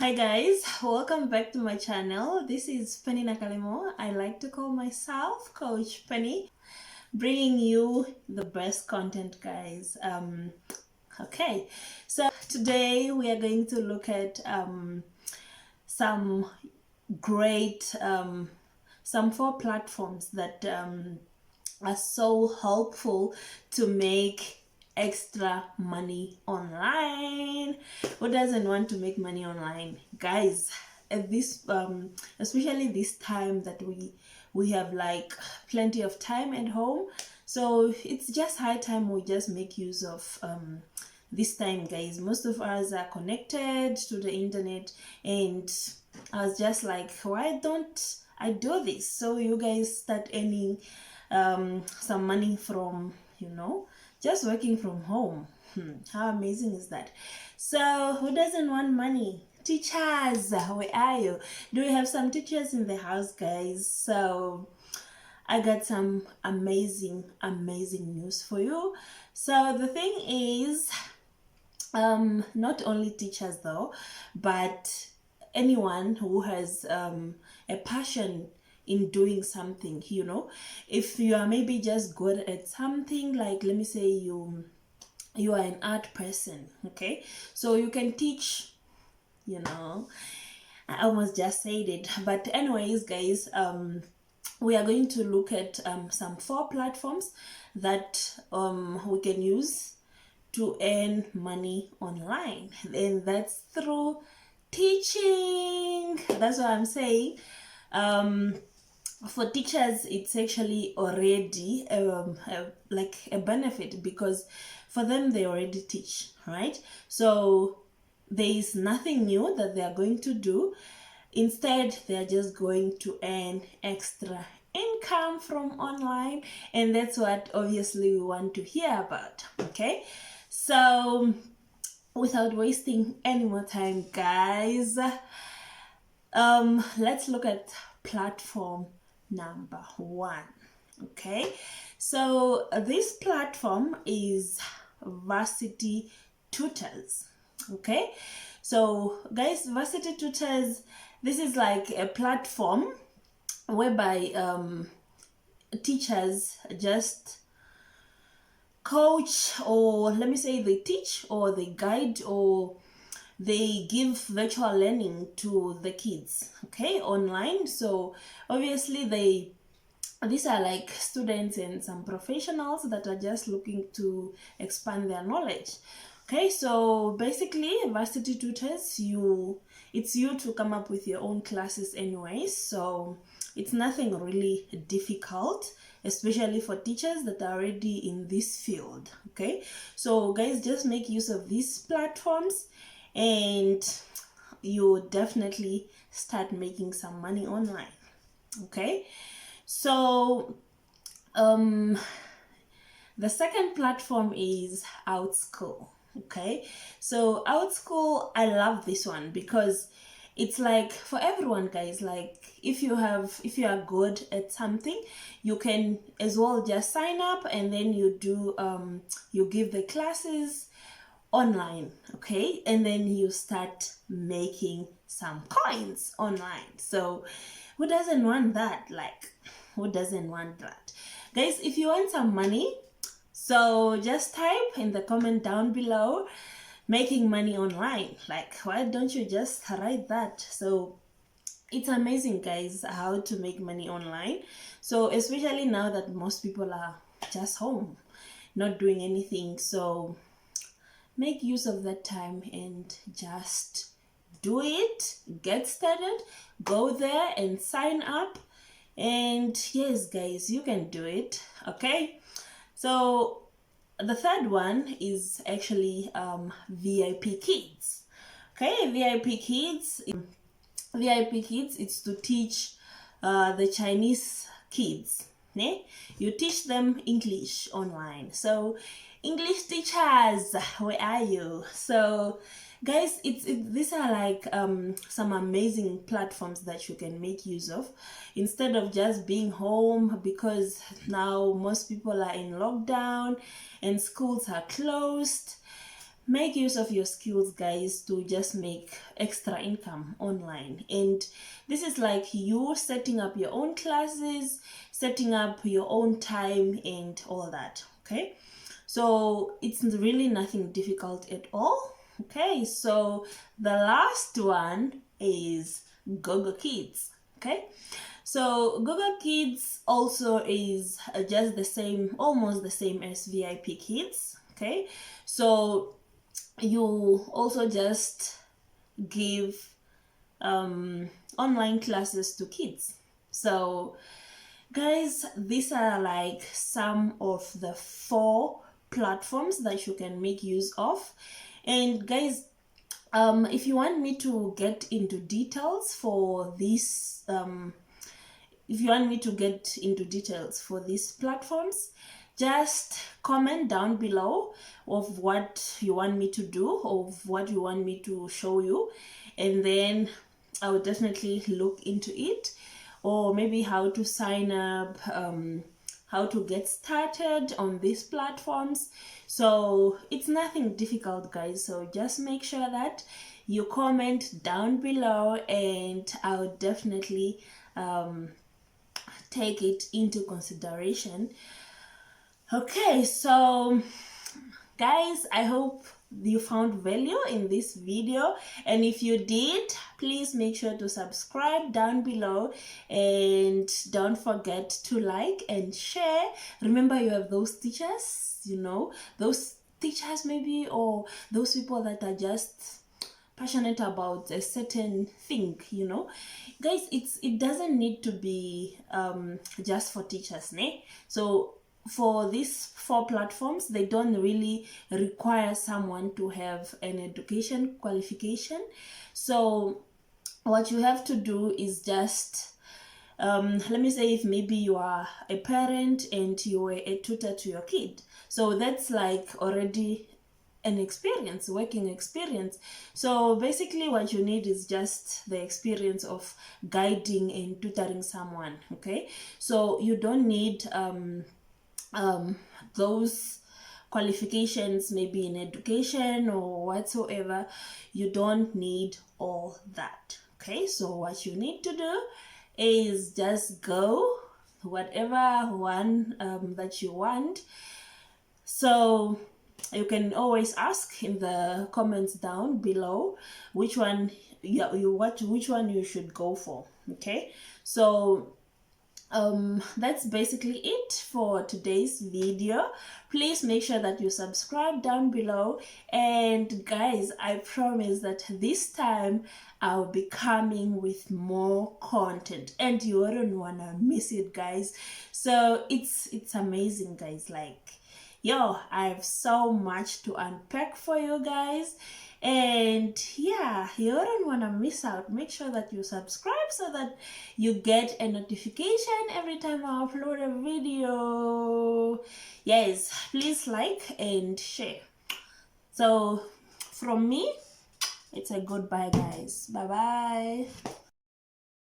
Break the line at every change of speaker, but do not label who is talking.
Hi guys, welcome back to my channel. This is Penny Nakalimo. I like to call myself Coach Penny, bringing you the best content, guys. Okay, so today we are going to look at some great some 4 platforms that are so helpful to make extra money online. Who doesn't want to make money online, guys? At this especially this time that we have like plenty of time at home, so it's just high time we just make use of this time, guys. Most of us are connected to the internet, and I was just like, why don't I do this? So you guys start earning some money from, just working from home. How amazing is that? So who doesn't want money? Teachers, where are you? Do we have some teachers in the house, guys? So I got some amazing news for you. So the thing is, not only teachers though, but anyone who has a passion in doing something, if you are maybe just good at something, like let me say you are an art person, okay, so you can teach, I almost just said it, but anyways, guys, we are going to look at some 4 platforms that we can use to earn money online, and that's through teaching. That's what I'm saying. For teachers, it's actually already like a benefit, because for them, they already teach, right? So there is nothing new that they are going to do. Instead, they are just going to earn extra income from online, and that's what obviously we want to hear about. Okay, so without wasting any more time, guys, let's look at platform number 1. Okay, so this platform is Varsity Tutors. Okay, so guys, Varsity Tutors, this is like a platform whereby teachers just coach, or let me say they teach, or they guide, or they give virtual learning to the kids, okay, online. So obviously these are like students and some professionals that are just looking to expand their knowledge. Okay, so basically Varsity Tutors, it's you to come up with your own classes anyway, so it's nothing really difficult, especially for teachers that are already in this field. Okay, so guys, just make use of these platforms and you definitely start making some money online. Okay, so the second platform is Outschool. Okay, so Outschool, I love this one because it's like for everyone, guys. Like if you are good at something, you can as well just sign up, and then you do you give the classes online, okay, and then you start making some coins online. So who doesn't want that? Like, who doesn't want that, guys? If you want some money, so just type in the comment down below, making money online. Like, why don't you just write that? So it's amazing, guys, how to make money online. So especially now that most people are just home, not doing anything, so make use of that time and just do it. Get started, go there and sign up, and yes, guys, you can do it. Okay, so the third one is actually VIP Kids. Okay, VIP Kids, it's to teach the Chinese kids. You teach them English online. So English teachers, where are you? So guys, these are like some amazing platforms that you can make use of instead of just being home, because now most people are in lockdown and schools are closed. make use of your skills, guys, to just make extra income online. And this is like you setting up your own classes, setting up your own time and all that. Okay, so it's really nothing difficult at all. Okay, so the last one is Google Kids. Okay, so Google Kids also is just the same, almost the same as VIP Kids. Okay, so you also just give online classes to kids. So guys, these are like some of the 4 platforms that you can make use of. And guys, if you want me to get into details for this, if you want me to get into details for these platforms, just comment down below of what you want me to do, of what you want me to show you, and then I will definitely look into it. Or maybe how to sign up, how to get started on these platforms. So it's nothing difficult, guys. So just make sure that you comment down below, and I'll definitely take it into consideration. Okay, so guys, I hope you found value in this video, and if you did, please make sure to subscribe down below, and don't forget to like and share. Remember, you have those teachers, you know, those teachers maybe, or those people that are just passionate about a certain thing, you know. Guys, it doesn't need to be just for teachers, ne? So for these 4 platforms, they don't really require someone to have an education qualification. So what you have to do is just let me say, if maybe you are a parent and you were a tutor to your kid, so that's like already an experience, working experience. So basically what you need is just the experience of guiding and tutoring someone. Okay, so you don't need those qualifications maybe in education or whatsoever. You don't need all that. Okay, so what you need to do is just go whatever one that you want. So you can always ask in the comments down below which one which one you should go for. Okay, so that's basically it for today's video. Please make sure that you subscribe down below, and guys, I promise that this time I'll be coming with more content and you wouldn't wanna miss it, guys. So it's amazing, guys. Like, yo, I have so much to unpack for you guys, and yeah, you wouldn't want to miss out. Make sure that you subscribe so that you get a notification every time I upload a video. Yes, please like and share. So from me, it's a goodbye, guys. Bye bye.